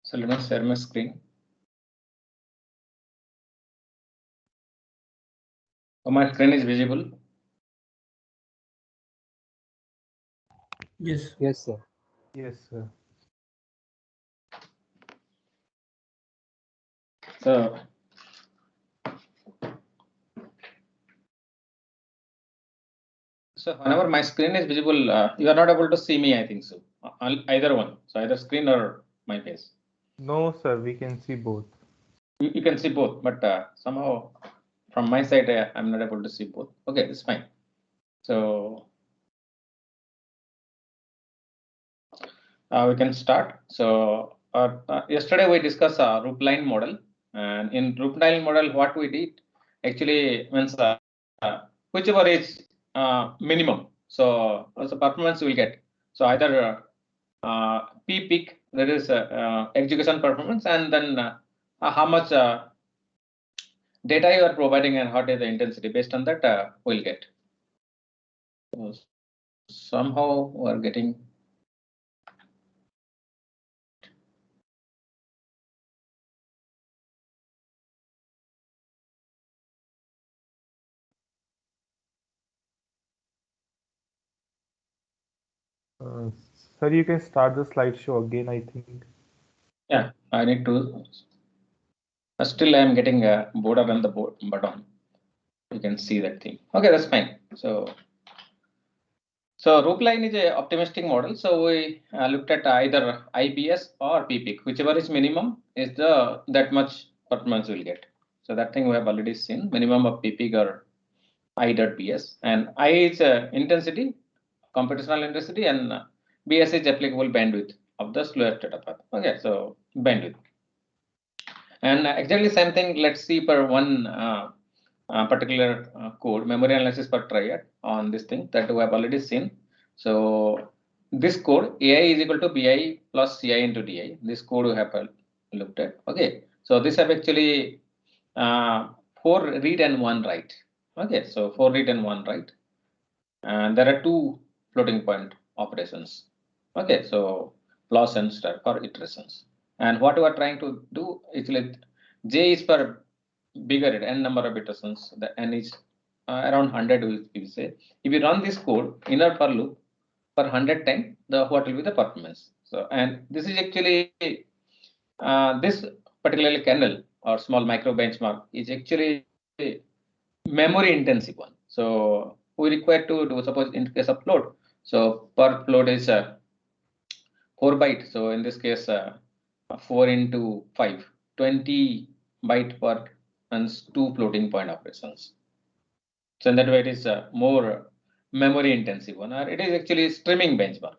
So let me share my screen. Oh, my screen is visible. Yes. Yes, sir. Yes, sir. So whenever my screen is visible, you are not able to see me, I think so. Either one. So either screen or my face. No, sir, we can see both. You can see both, but somehow from my side, I'm not able to see both. Okay, it's fine. So we can start. So yesterday we discussed a roofline model, and in roofline model, what we did actually means whichever is minimum. So the performance we get. So either P peak, that is execution performance, and then how much data you are providing and what is the intensity. Based on that, we'll get. So somehow we are getting. Sir, you can start the slideshow again, I think. Yeah, I need to. Still, I am getting a border on the bottom. You can see that thing. Okay, that's fine. So roofline is a optimistic model. So we looked at either IPS or PPIC, whichever is minimum is the that much performance we'll get. So that thing we have already seen. Minimum of PPIC or I.PS, and I is intensity, computational intensity, and BS is applicable bandwidth of the slowest data path. Okay, so bandwidth. And exactly same thing, let's see for one particular code, memory analysis per triad on this thing that we have already seen. So this code, AI is equal to BI plus CI into DI. This code we have looked at. Okay, so this have actually 4 read and 1 write. Okay, so 4 read and 1 write. And there are 2 floating point operations. Okay, so plus and star for iterations. And what we are trying to do is like J is for bigger n number of iterations. The n is around 100. We say if you run this code inner for loop for 100 times, the what will be the performance. So and this is actually this particularly kernel or small micro benchmark is actually memory intensive one. So we require to do, suppose in case of float, so per float is 4 byte. So in this case 4 into 5, 20 byte per and 2 floating point operations. So in that way it is more memory intensive one, or it is actually streaming benchmark.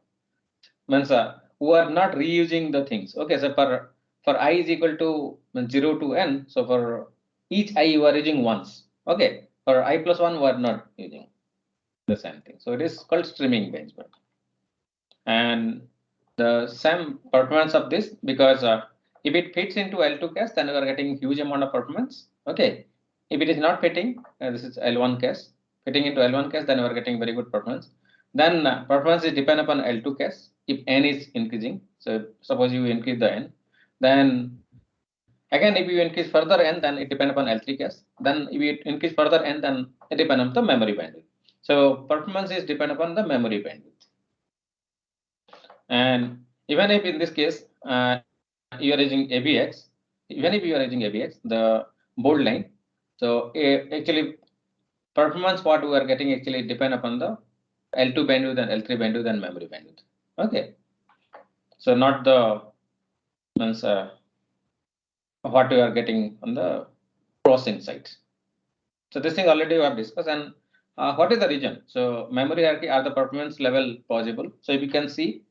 Means who are not reusing the things. Okay, so for I is equal to 0 to n, so for each I you are using once. Okay, for I plus 1 we are not using the same thing. So it is called streaming benchmark. And the same performance of this, because if it fits into L2 case, then we are getting huge amount of performance. Okay, if it is not fitting, this is L1 case, fitting into L1 case, then we are getting very good performance. Then performance is depend upon L2 case if n is increasing. So suppose you increase the n, then again if you increase further n, then it depend upon L3 case. Then if you increase further n, then it depend on the memory bandwidth. So performance is depend upon the memory bandwidth. And even if in this case you are using ABX, even if you are using ABX, the bold line, so actually performance what we are getting actually depend upon the L2 bandwidth and L3 bandwidth and memory bandwidth. Okay, so not the means what we are getting on the processing side. So this thing already we have discussed. And what is the region? So memory hierarchy are the performance level possible. So if you can see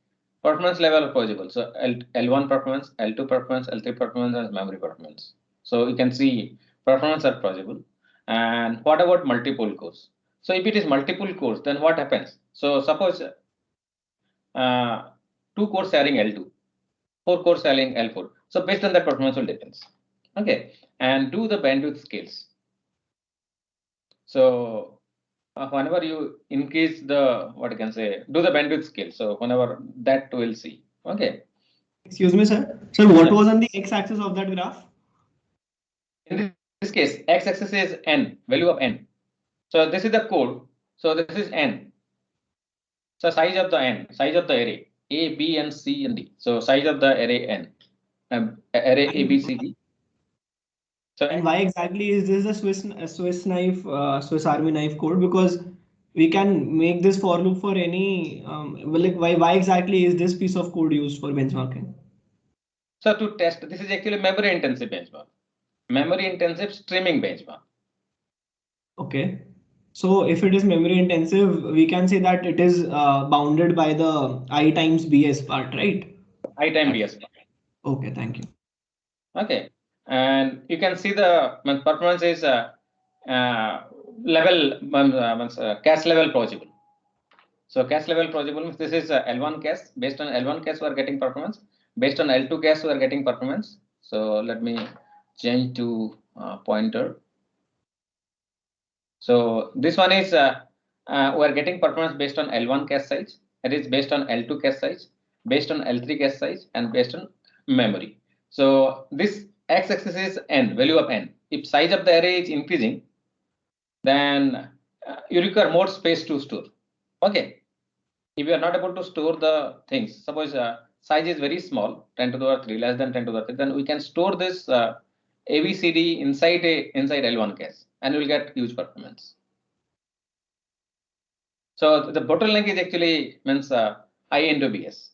performance level possible. So L1 performance, L2 performance, L3 performance, and memory performance. So you can see performance are possible. And what about multiple cores? So if it is multiple cores, then what happens? So suppose 2 cores sharing L2, 4 cores sharing L4. So based on that, performance will depends. Okay, and do the bandwidth scales. So whenever you increase the, what you can say, do the bandwidth scale. So whenever that we'll see. Okay, Excuse me, sir. Sir, what Yeah. was on the x-axis of that graph? In this case, x-axis is n, value of n. So this is the code. So this is n. So size of the n, size of the array A, B, and C and D. So size of the array n, array A, B, C, D. So And why exactly is this a Swiss Army knife code? Because we can make this for loop for any. Well, like why exactly is this piece of code used for benchmarking? So to test, this is actually memory intensive benchmark, memory intensive streaming benchmark. Okay. So if it is memory intensive, we can say that it is bounded by the I times BS part, right? I time BS. Okay, thank you. Okay, and you can see the performance is level cache level plausible. So cache level plausible means this is L1 cache. Based on L1 cache, we are getting performance. Based on L2 cache, we are getting performance. So let me change to pointer. So this one is we are getting performance based on L1 cache size. It is based on L2 cache size, based on L3 cache size, and based on memory. So this x-axis is n, value of n. If size of the array is increasing, then you require more space to store. Okay. If you are not able to store the things, suppose size is very small, 10 to the power 3, less than 10 to the power 3, then we can store this ABCD inside L1 cache, and we will get huge performance. So the bottleneck is actually means I into BS,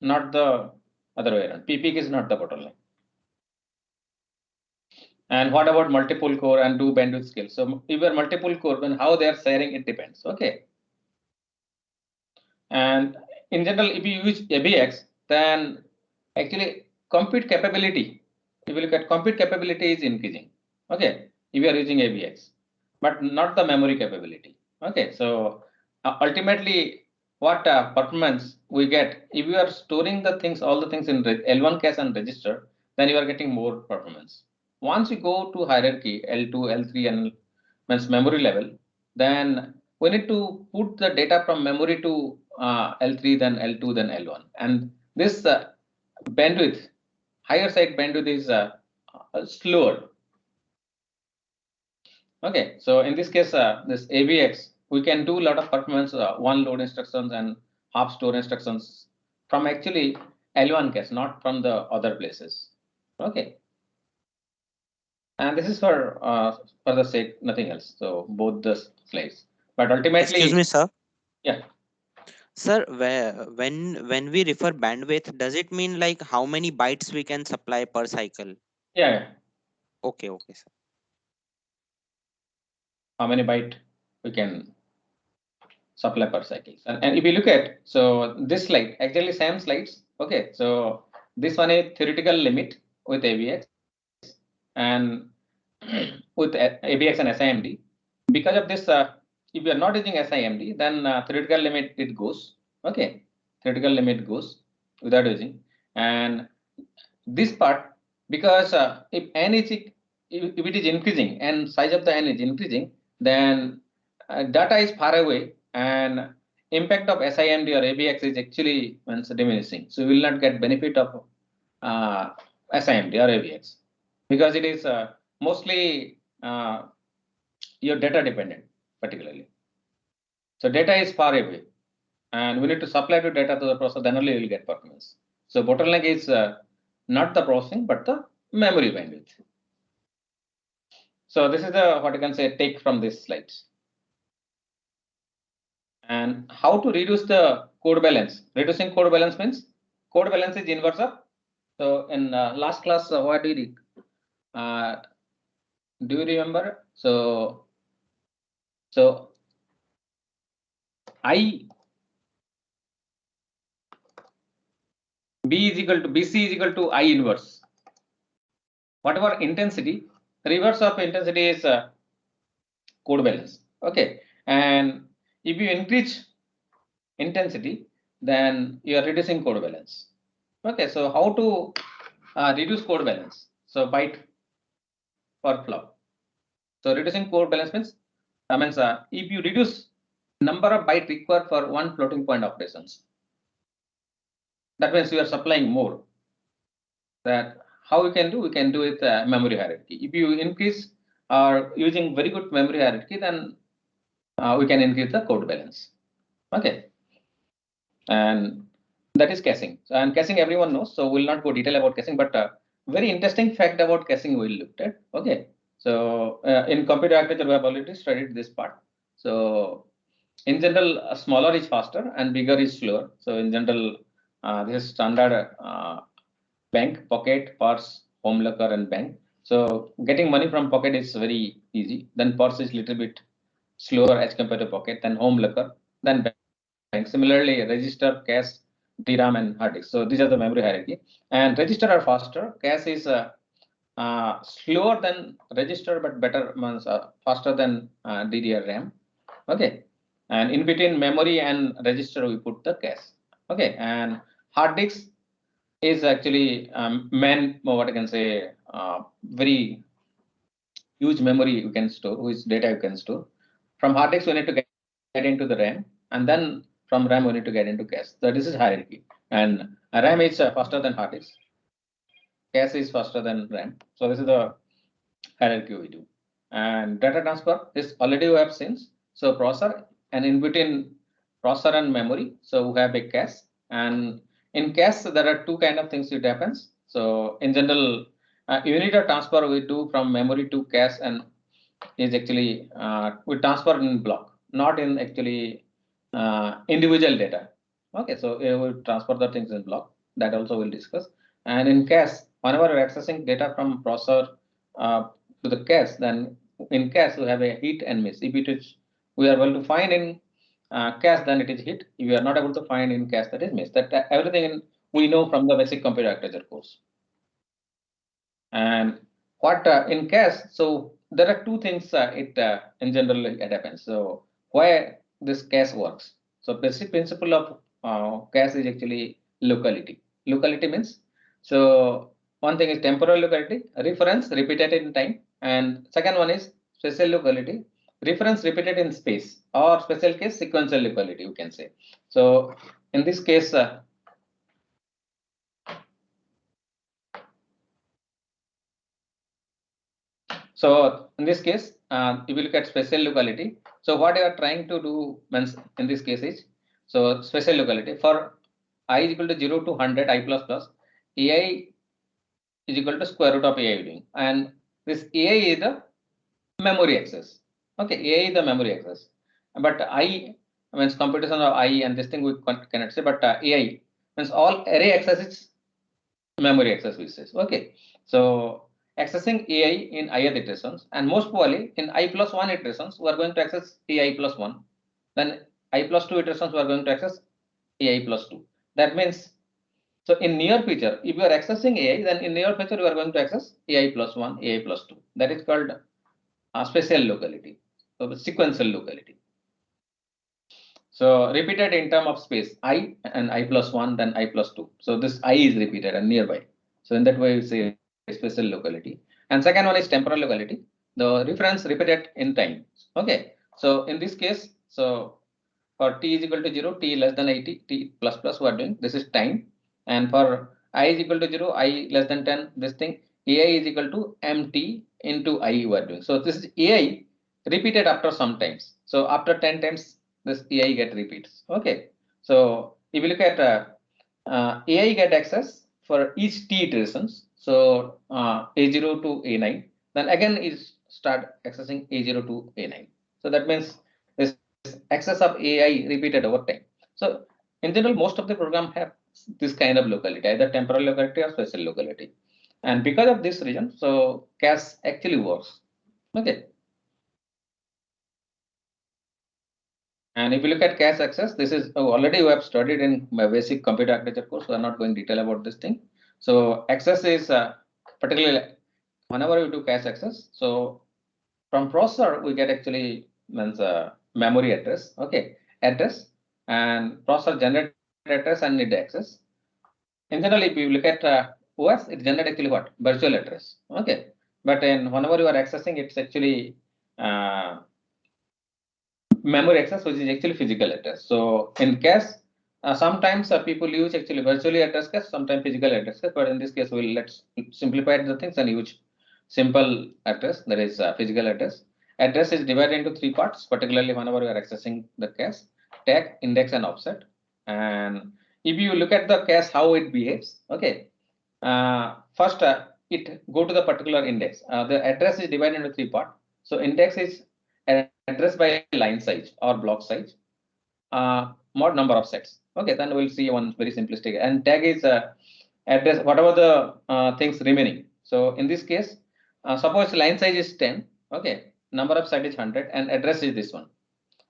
not the other way around. PPIC is not the bottleneck. And what about multiple core and do bandwidth scale? So if you are multiple core, then how they are sharing, it depends. Okay. And in general, if you use ABX, then actually compute capability, if you look at compute capability is increasing. Okay. If you are using ABX, but not the memory capability. Okay. So ultimately, what performance we get if you are storing the things, all the things in L1 cache and register, then you are getting more performance. Once you go to hierarchy L2, L3, and means memory level, then we need to put the data from memory to L3, then L2, then L1, and this bandwidth, higher side bandwidth is slower. Okay, so in this case, this ABX, we can do a lot of performance, one load instructions and half store instructions from actually L1 cache, not from the other places. Okay, and this is for the sake, nothing else. So both the slides, but ultimately, Excuse me, sir. yeah. Sir, when we refer bandwidth, does it mean like how many bytes we can supply per cycle? Yeah, Okay, okay, sir. how many byte we can supply per cycle. And if you look at, so this slide, actually same slides. Okay, so this one is theoretical limit with ABX and with ABX and SIMD. Because of this, if you are not using SIMD, then theoretical limit it goes. Okay, theoretical limit goes without using. And this part, because if n is if it is increasing and size of the n is increasing, then data is far away and impact of SIMD or ABX is actually diminishing. So you will not get benefit of SIMD or ABX because it is mostly your data dependent, particularly. So data is far away, and we need to supply the data to the processor. Then only you will get performance. So bottleneck is not the processing, but the memory bandwidth. So this is the what I can say take from this slides. And how to reduce the code balance? Reducing code balance means code balance is inverse of. So in last class, what did it? Do you remember? So I B is equal to BC is equal to I inverse. Whatever intensity, reverse of intensity is code balance. Okay, and if you increase intensity, then you are reducing code balance. Okay, so how to reduce code balance? So byte per flop. So reducing code balance means if you reduce number of byte required for one floating point operations, that means you are supplying more. that how we can do it memory hierarchy. If you increase or using very good memory hierarchy, then we can increase the code balance. Okay, and that is caching. And caching everyone knows, so we'll not go detail about caching, but very interesting fact about caching we looked at. Okay, so in computer architecture we have already studied this part. So in general, smaller is faster and bigger is slower. So in general, this is standard bank, pocket, purse, home locker, and bank. So getting money from pocket is very easy. Then purse is little bit slower as compared to pocket. Then home locker, then bank. Similarly, register, cache, DRAM, and hard disk. So these are the memory hierarchy. And register are faster. Cache is slower than register, but better means faster than DDR RAM. Okay, and in between memory and register we put the cache. Okay, and hard disk is actually what I can say, very huge memory you can store, which data you can store. From hard disk we need to get into the RAM, and then from RAM we need to get into cache. So this is hierarchy, and RAM is faster than hard disk, cache is faster than RAM. So this is the hierarchy we do. And data transfer is already we have seen. So processor, and in between processor and memory, so we have a cache. And in cache there are two kind of things it happens. So in general, unit of transfer we do from memory to cache, and is actually we transfer in block, not in actually individual data. Okay, so we transfer the things in block. That also we'll discuss. And in cache, whenever we're accessing data from processor to the cache, then in cache we have a hit and miss. If it is we are able to find in cache, then it is hit. If we are not able to find in cache, that is miss. That everything we know from the basic computer architecture course. And what in cache, so there are two things in general it happens. So why this cache works? So basic principle of cache is actually locality. Locality means, so one thing is temporal locality, reference repeated in time, and second one is spatial locality, reference repeated in space, or special case sequential locality you can say. So in this case, so in this case, if you look at spatial locality, so what you are trying to do means in this case is, so spatial locality for I is equal to 0 to 100 I plus plus, AI is equal to square root of AI doing, and this AI is the memory access. Okay, AI is the memory access, but I means computation of I and this thing we cannot say, but AI means all array access is memory access we says. Okay, so accessing AI in ith iterations, and most probably in I plus 1 iterations, we are going to access AI plus 1. Then I plus 2 iterations, we are going to access AI plus 2. That means, so in near future, if you are accessing AI, then in near future, you are going to access AI plus 1, AI plus 2. That is called spatial locality, so sequential locality. So repeated in term of space, I and I plus 1, then I plus 2. So this I is repeated and nearby. So in that way, we say spatial locality. And second one is temporal locality, the reference repeated in time. Okay. So in this case, so for t is equal to 0, t less than 80, t plus plus we are doing. This is time. And for I is equal to 0, I less than 10, this thing, AI is equal to mt into I we are doing. So this is AI repeated after some times. So after 10 times, this AI get repeats. Okay. So if you look at AI get access for each t iterations. So A0 to A9, then again is start accessing A0 to A9. So that means this access of AI repeated over time. So in general, most of the program have this kind of locality, either temporal locality or spatial locality. And because of this reason, so cache actually works. Okay. And if you look at cache access, this is already we have studied in my basic computer architecture course. So I'm not going detail about this thing. So access is particularly whenever you do cache access. So from processor, we get actually means memory address. Okay, address and processor generate address and need access. In general, if you look at OS, it generates actually what virtual address. Okay, but in whenever you are accessing, it's actually memory access, which is actually physical address. So in cache, Sometimes people use actually virtually address cache, sometimes physical address cache, but in this case, let's simplify the things and use simple address, that is physical address. Address is divided into three parts, particularly whenever we are accessing the cache: tag, index, and offset. And if you look at the cache, how it behaves, okay. First, it go to the particular index. The address is divided into three parts. So index is addressed by line size or block size, mod number of sets. Okay, then we'll see one very simplistic. And tag is address whatever the things remaining. So in this case, suppose line size is 10. Okay, number of set is 100, and address is this one.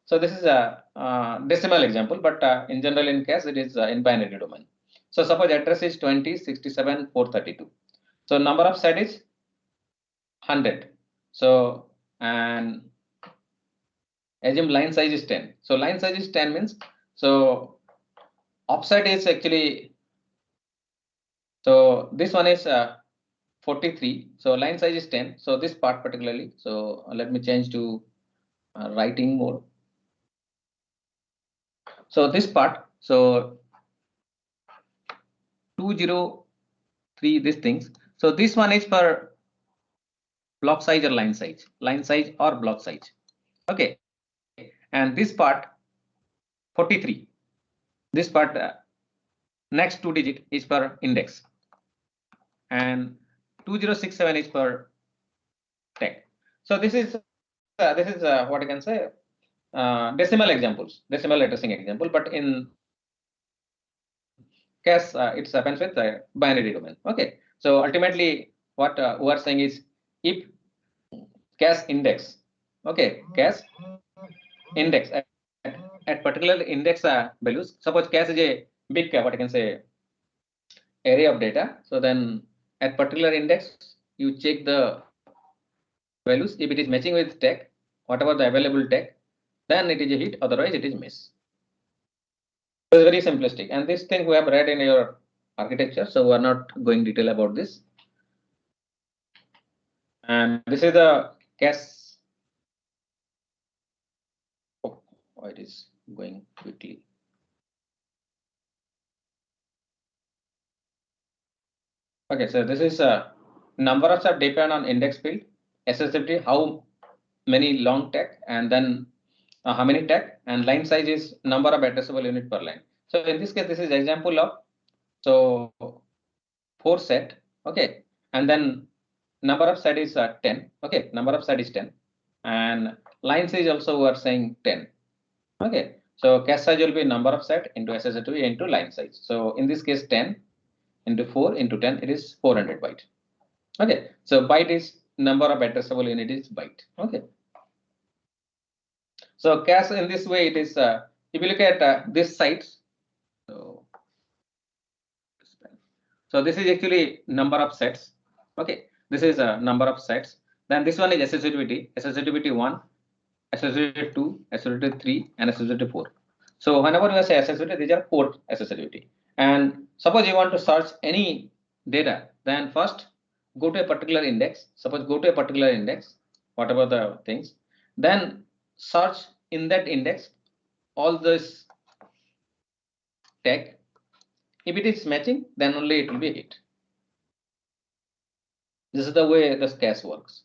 So this is a decimal example, but in general, in case it is in binary domain. So suppose address is 20, 67, 432. So number of set is 100. So and assume line size is 10. So line size is 10 means, so offset is actually, so this one is 43. So line size is 10. So this part particularly. So let me change to writing mode. So this part, so 203 these things. So this one is for block size or line size or block size. Okay, and this part 43. This part next 2 digit is for index, and 2067 is for tag. So this is what I can say, decimal examples, decimal addressing example, but in cache it happens with binary domain. Okay, so ultimately what we are saying is, if cache index, okay, cache index at particular index values, suppose cache is a big what I can say array of data, so then at particular index you check the values. If it is matching with tag, whatever the available tag, then it is a hit, otherwise it is miss. So it's very simplistic, and this thing we have read in your architecture, so we are not going detail about this. And this is the cache. Oh, it is going quickly. Okay, so this is number of steps depend on index field, accessibility, how many long tag, and then how many tag, and line size is number of addressable unit per line. So in this case, this is example of, so 4 set, okay, and then number of set is 10, okay, number of set is 10, and line size also we are saying 10, okay. So cache size will be number of set into accessibility into line size. So in this case, 10 into 4 into 10, it is 400 byte. Okay, so byte is number of addressable unit is byte. Okay, so cache in this way it is. If you look at this sites, so this is actually number of sets. Okay, this is a number of sets. Then this one is accessibility 1, accessibility 2, accessibility 3, and accessibility 4. So whenever you say accessibility, these are 4 accessibility. And suppose you want to search any data, then first go to a particular index. Suppose go to a particular index, whatever the things, then search in that index all this tag. If it is matching, then only it will be a hit. This is the way this cache works.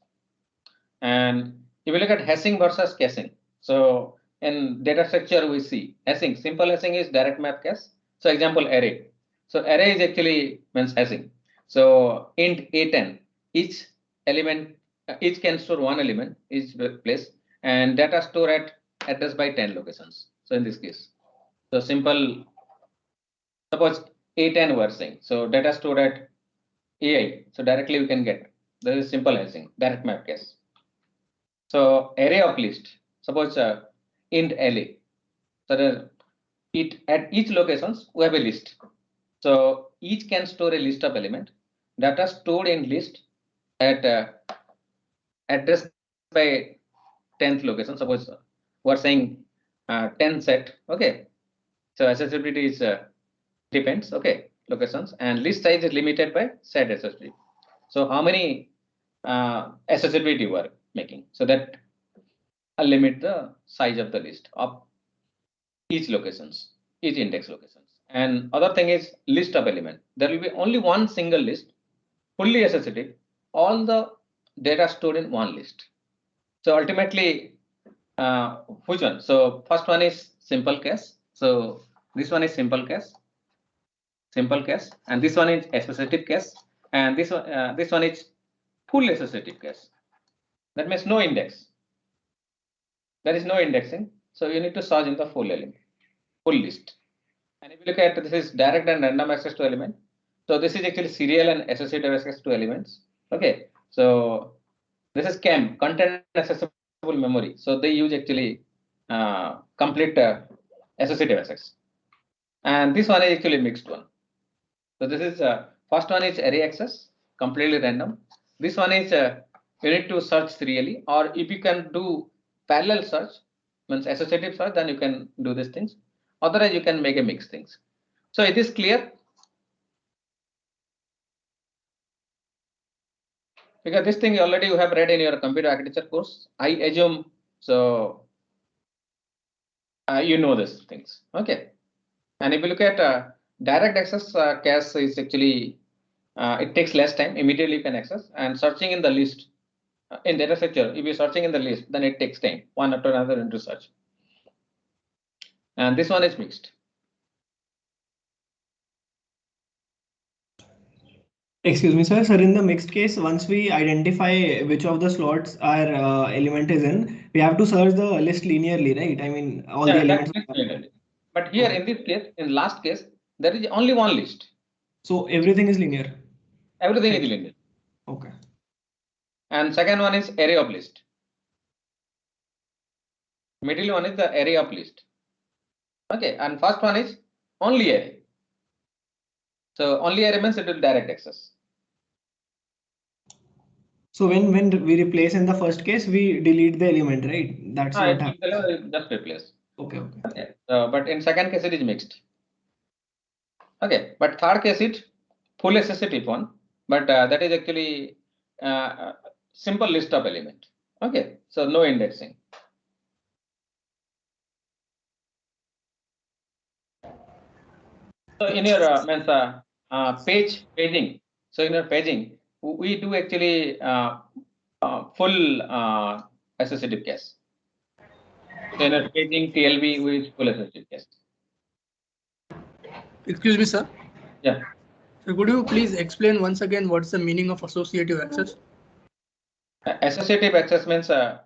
And if you look at hashing versus caching, so in data structure we see hashing. Simple hashing is direct map cache. So example, array. So array is actually means hashing. So int a10, each element, each can store one element, each place, and data store at address by 10 locations. So in this case, so simple. Suppose a10 we are saying. So data stored at AI. So directly we can get. This is simple hashing, direct map cache. So array of list. Suppose int LA. So it at each locations we have a list. So each can store a list of element. Data stored in list at address by 10th location. Suppose we are saying 10 set. Okay. So accessibility is depends. Okay, locations, and list size is limited by set accessibility. So how many accessibility we are making, so that limit the size of the list of each locations, each index location. And other thing is list of element. There will be only one single list, fully associative, all the data stored in one list. So ultimately, which one? So first one is simple case. So this one is simple case, and this one is associative case, and this one is full associative case. That means no index. There is no indexing, so you need to search in the full element, full list. And if you look at this is direct and random access to element. So this is actually serial and associative access to elements. Okay, so this is CAM, content accessible memory. So they use actually complete associative access. And this one is actually mixed one. So this is first one is array access, completely random. This one is you need to search serially, or if you can do parallel search, means associative search, then you can do these things. Otherwise, you can make a mixed things. So it is clear, because this thing already you have read in your computer architecture course, I assume. So you know these things. Okay. And if you look at direct access case, is actually it takes less time. Immediately you can access, and searching in the list in data structure. If you're searching in the list, then it takes time, one after another into search. And this one is mixed. Excuse me, sir. Sir, in the mixed case, once we identify which of the slots our element is in, we have to search the list linearly, right? I mean, all the elements. But here in this case, in last case, there is only one list. So everything is linear. Everything is linear. Okay. And second one is array of list. Middle one is the array of list. Okay, and first one is only array. So only array means it will direct access. So when we replace in the first case, we delete the element, right? That's what happens. Just replace. Okay. Okay. But in second case it is mixed. Okay, but third case it full associative one, but that is actually simple list of element. Okay, so no indexing. So in your paging. So in your paging, we do actually full associative case. So in your paging TLB, we use full associative case. Excuse me, sir. Yeah. So could you please explain once again what's the meaning of associative access? Associative access means suppose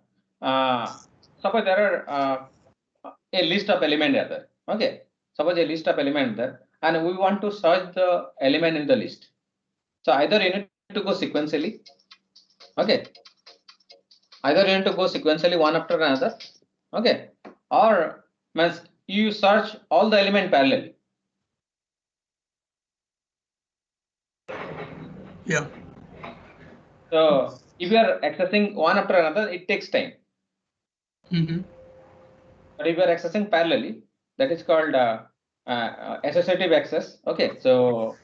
there are a list of element there. Okay, suppose a list of element there, and we want to search the element in the list. So either you need to go sequentially. Okay, either you need to go sequentially one after another. Okay, or means you search all the element parallelly. Yeah. So if you are accessing one after another, it takes time. But if you are accessing parallelly, that is called associative access. Okay, so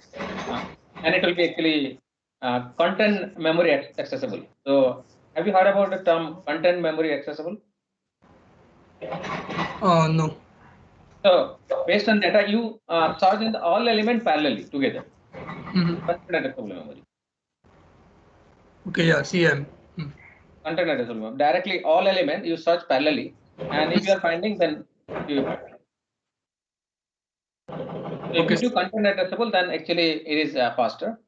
and it will be actually content memory accessible. So have you heard about the term content memory accessible? No. So based on data, you search in all element parallelly together. Content accessible memory. Okay, yeah, CM. Content accessible memory. Directly all element you search parallelly, and if you are finding, then you find. So if you do content addressable, then actually it is faster.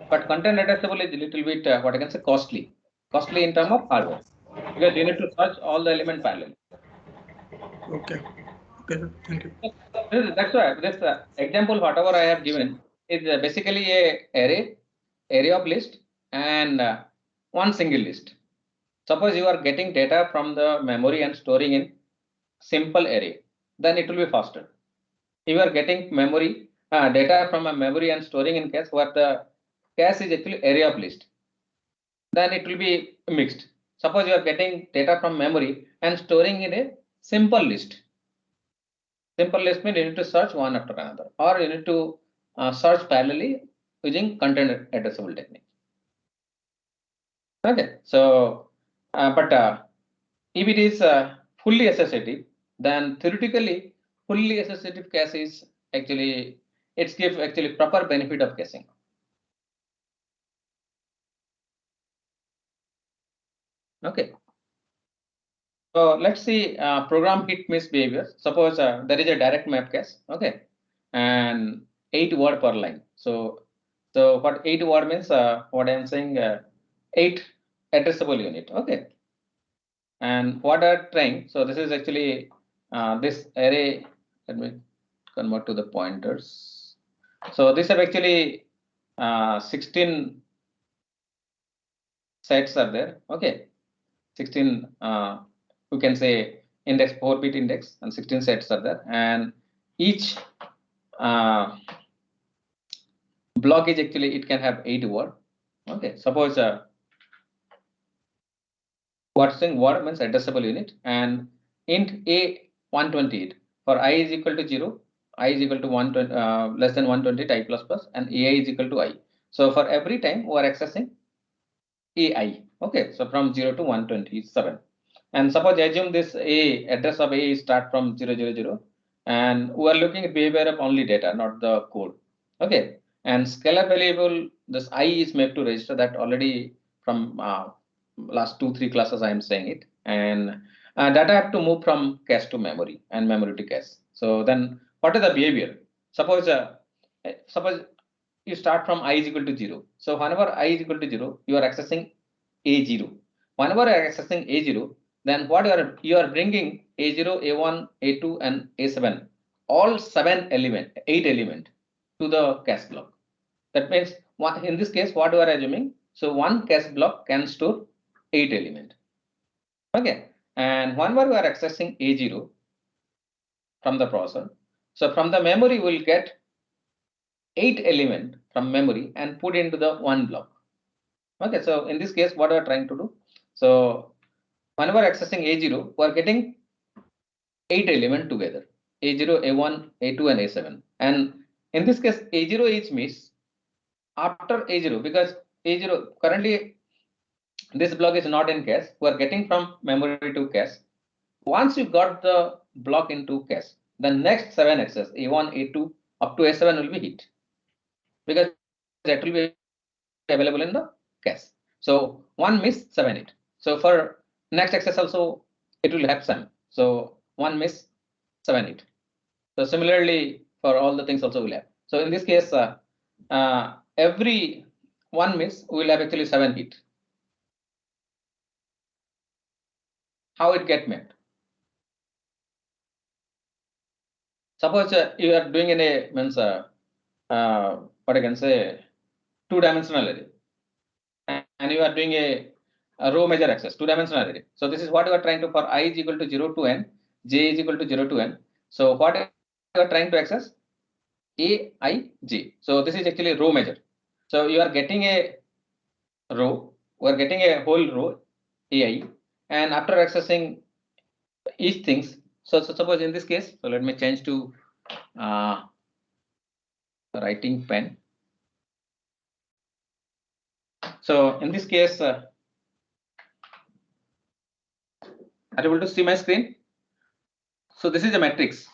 But content addressable is a little bit what I can say costly. Costly in terms of hardware, because you need to search all the element parallel. Okay. Okay, sir. Thank you. That's why this example, whatever I have given, is basically a array of list and one single list. Suppose you are getting data from the memory and storing in simple array, then it will be faster. If you are getting memory data from a memory and storing in cache where the cache is actually array of list, then it will be mixed. Suppose you are getting data from memory and storing in a simple list. Simple list means you need to search one after another, or you need to search parallelly using content addressable technique. Okay, so but if it is fully associative, then theoretically fully associative cache is actually it's give actually proper benefit of caching. Okay. So let's see program hit miss behavior. Suppose there is a direct map cache, okay, and 8 word per line. So what 8 word means? What I am saying, 8 addressable unit, okay. And what are trying? So this is actually this array. Let me convert to the pointers. So these are actually 16 sets are there, okay. 16 you can say index 4-bit index, and 16 sets are there, and each block is actually it can have 8 word, okay. Suppose what's saying word means addressable unit, and int a 128 for I is equal to 0, I is equal to 120 less than 120 I plus plus, and ai is equal to I. So for every time we are accessing ai, okay. So from 0 to 127. And suppose assume this A address of A start from 000, and we are looking at behavior of only data, not the code. Okay. And scalar variable, this I is made to register that already from last 2-3 classes I am saying it. And data have to move from cache to memory and memory to cache. So then what is the behavior? Suppose you start from I is equal to 0. So whenever I is equal to 0, you are accessing A0. Whenever you are accessing A0, then what you are bringing A0, A1, A2, and A7, all 8 element to the cache block. That means in this case, what you are assuming? So one cache block can store 8 element. Okay, and whenever we are accessing A0 from the processor, so from the memory we'll get 8 element from memory and put into the one block. Okay, so in this case, what we are trying to do? So whenever accessing A0, we are getting 8 element together, A0, A1, A2, and A7. And in this case, A0 is missed after A0 because A0 currently this block is not in cache. We are getting from memory to cache. Once you got the block into cache, the next 7 access A1, A2 up to A7 will be hit because that will be available in the cache. So one miss 7 hit. So for next access also it will have 7. So one miss 7 hit. So similarly for all the things also will have. So in this case, every one miss will have actually 7 hit. How it get mapped? Suppose you are doing in a means what I can say 2-dimensional array, and you are doing a row measure access 2-dimensional array. So this is what you are trying to for I is equal to 0 to n, j is equal to 0 to n. So what you are trying to access a, I, j. So this is actually row measure. So you are getting a row, we are getting a whole row ai, and after accessing each things. So suppose in this case, so let me change to writing pen. So in this case, are you able to see my screen? So this is a matrix.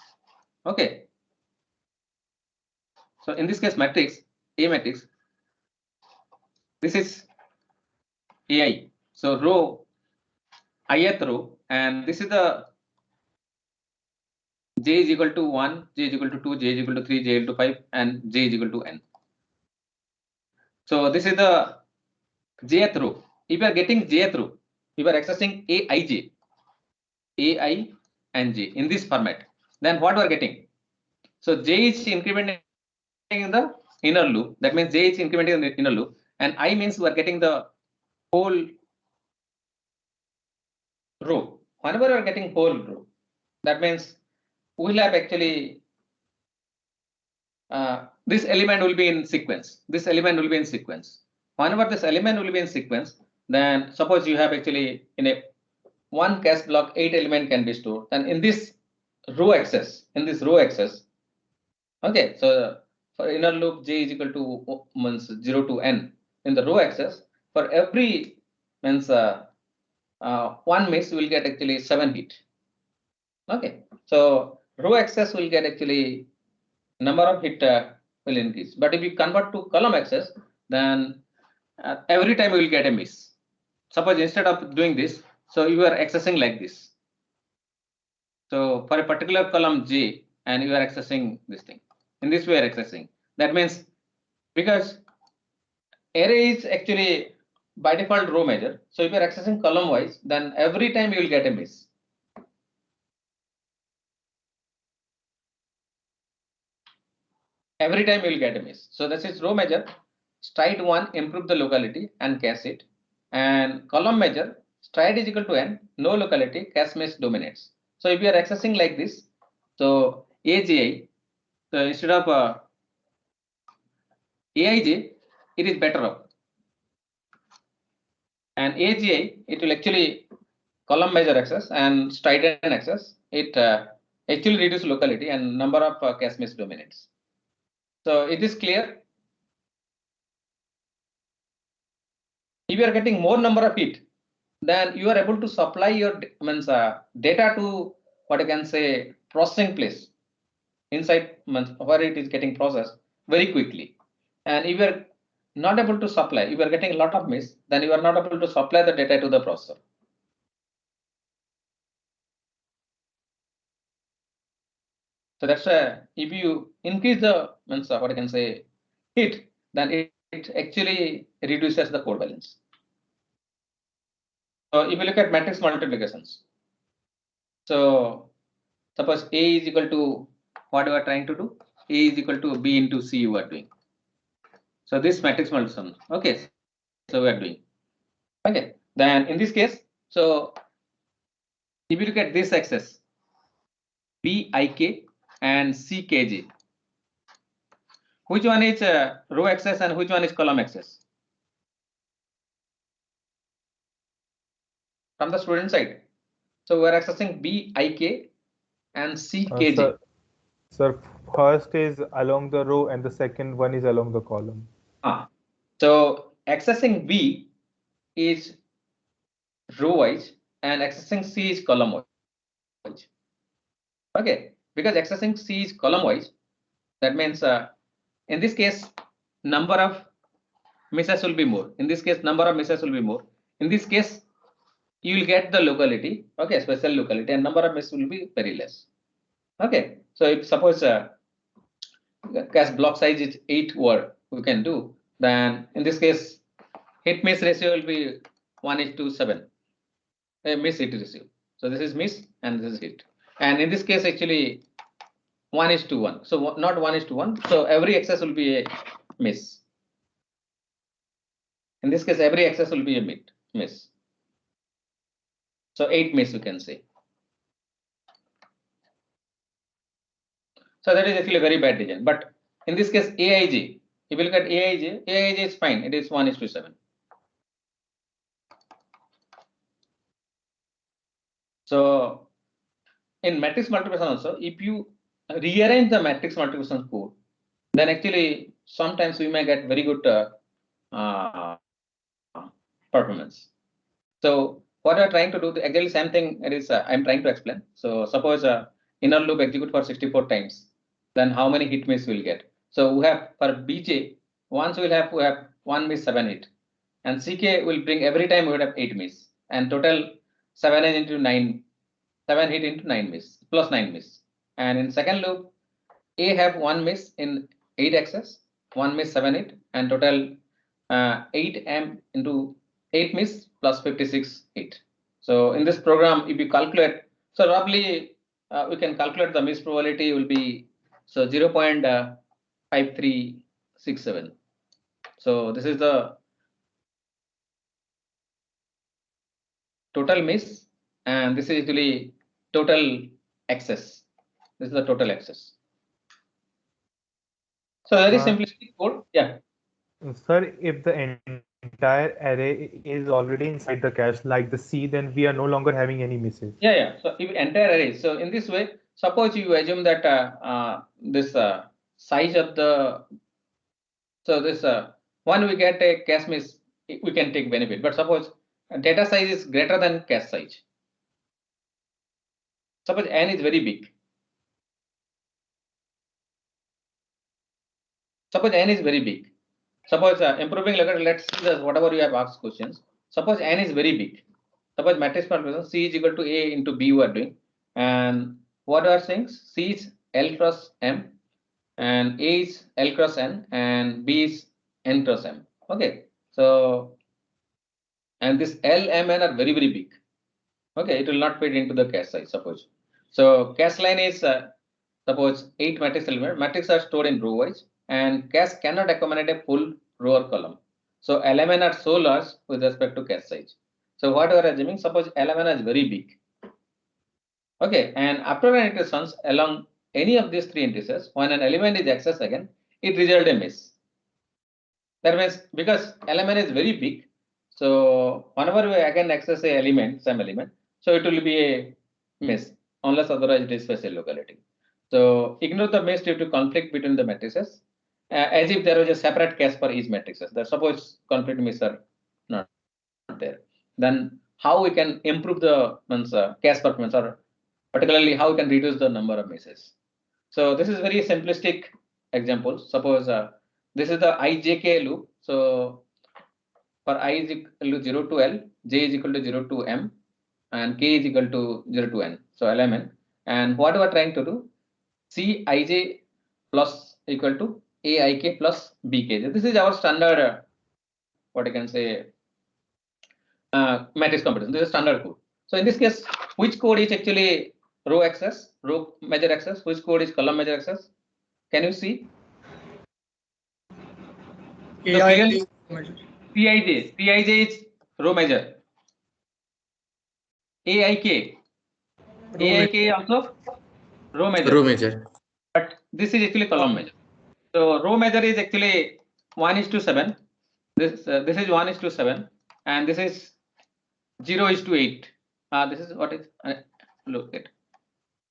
Okay. So in this case, matrix, A matrix, this is AI. So row, ith row, and this is the j is equal to 1, j is equal to 2, j is equal to 3, j is equal to 5, and j is equal to n. So this is the jth row. If you are getting jth row, you are accessing aij, ai and j in this format. Then what we are getting? So j is incrementing in the inner loop. That means j is incrementing in the inner loop, and I means we are getting the whole row. Whenever we are getting whole row, that means we will have actually this element will be in sequence. This element will be in sequence. Whenever this element will be in sequence, then suppose you have actually in a one cache block 8 element can be stored. Then in this row access, okay. So for inner loop, j is equal to means 0 to n. In the row access, for every means one miss will get actually 7 hit. Okay. So row access will get actually number of hit will increase. But if you convert to column access, then every time you will get a miss. Suppose instead of doing this, so you are accessing like this. So for a particular column J, and you are accessing this thing. In this way, you are accessing. That means because array is actually by default row measure. So if you are accessing column wise, then every time you will get a miss. Every time you will get a miss. So this is row measure. Stride 1, improve the locality and cache it. And column measure, stride is equal to n, no locality, cache miss dominates. So if you are accessing like this, so AGI, so instead of AIJ, it is better off. And AGI, it will actually column measure access and stride n access. It actually reduce locality and number of cache miss dominates. So it is clear. If you are getting more number of it, then you are able to supply your data to what I can say processing place inside where it is getting processed very quickly. And if you are not able to supply, if you are getting a lot of miss, then you are not able to supply the data to the processor. So that's why if you increase the what I can say hit, then it actually reduces the code balance. So if you look at matrix multiplications, so suppose A is equal to what you are trying to do, A is equal to B into C you are doing. So this matrix multiplication, okay, so we are doing, okay. Then in this case, so if you look at this axis, BIK and CKJ, which one is row axis and which one is column axis? From the student side. So we are accessing BIK and CKJ. Sir, first is along the row and the second one is along the column. So accessing B is row wise and accessing C is column wise. Okay, because accessing C is column wise, that means in this case number of misses will be more. In this case number of misses will be more. In this case you will get the locality, okay, special locality, and number of misses will be very less. Okay, so if suppose cache block size is 8 word we can do, then in this case hit miss ratio will be 1:7. Miss hit ratio. So this is miss and this is hit. And in this case actually 1:1. So not 1:1. So every access will be a miss. In this case every access will be a miss. So 8 miss we can say. So that is actually a very bad design. But in this case AIJ, if you look at AIJ is fine. It is 1:7. So in matrix multiplication also, if you rearrange the matrix multiplication code, then actually sometimes we may get very good performance. So what we are trying to do, actually same thing it is I'm trying to explain. So suppose inner loop execute for 64 times, then how many hit miss we'll get? So we have for BJ, once we have 1 miss 7 hit, and CK will bring every time we would have 8 miss, and total 7 into 9, 7 hit into 9 miss plus 9 miss. And in second loop, A have 1 miss in 8 access, 1 miss 7 hit, and total 8 M into 8 miss plus 56 hit. So in this program, if you calculate, so roughly we can calculate the miss probability will be so 0.5367. So this is the total miss, and this is actually total access. This is the total access. So very simplistic code. Yeah. Sir, if the entire array is already inside the cache, like the C, then we are no longer having any misses. Yeah. So if entire array. So in this way, suppose you assume that this size of the, so this one we get a cache miss, we can take benefit. But suppose data size is greater than cache size. Suppose n is very big. Suppose n is very big. Suppose improving, let's see the whatever you have asked questions. Suppose n is very big. Suppose matrix multiplication C is equal to A into B you are doing. And what are saying? C is L cross M and A is L cross N and B is N cross M. Okay. So, and this L, M, N are very, very big. Okay. It will not fit into the cache size, suppose. So cache line is suppose 8 matrix element. Matrices are stored in row wise and cache cannot accommodate a full row or column. So LMN are so large with respect to cache size. So what we are assuming, suppose LMN is very big. Okay, and after an iterations along any of these three indices, when an element is accessed again, it results a miss. That means because element is very big, so whenever we again access a element, same element, so it will be a miss unless otherwise it is special locality. So ignore the miss due to conflict between the matrices, as if there was a separate cache for each matrices. That suppose conflict miss are not there. Then how we can improve the cache performance, or particularly how we can reduce the number of misses. So this is very simplistic example. Suppose this is the ijk loop. So for I is equal to 0 to L, j is equal to 0 to M, and k is equal to 0 to N. So LMN. And what we are trying to do, Cij plus equal to Aik plus Bkj. This is our standard, what I can say, matrix computation. This is standard code. So in this case, which code is actually row access, row measure access? Which code is column measure access? Can you see? So clearly, Cij is row measure. Aik also row measure. Row measure. But this is actually column measure. So row measure is actually 1:7. This is 1:7, and this is 0:8. This is what is look at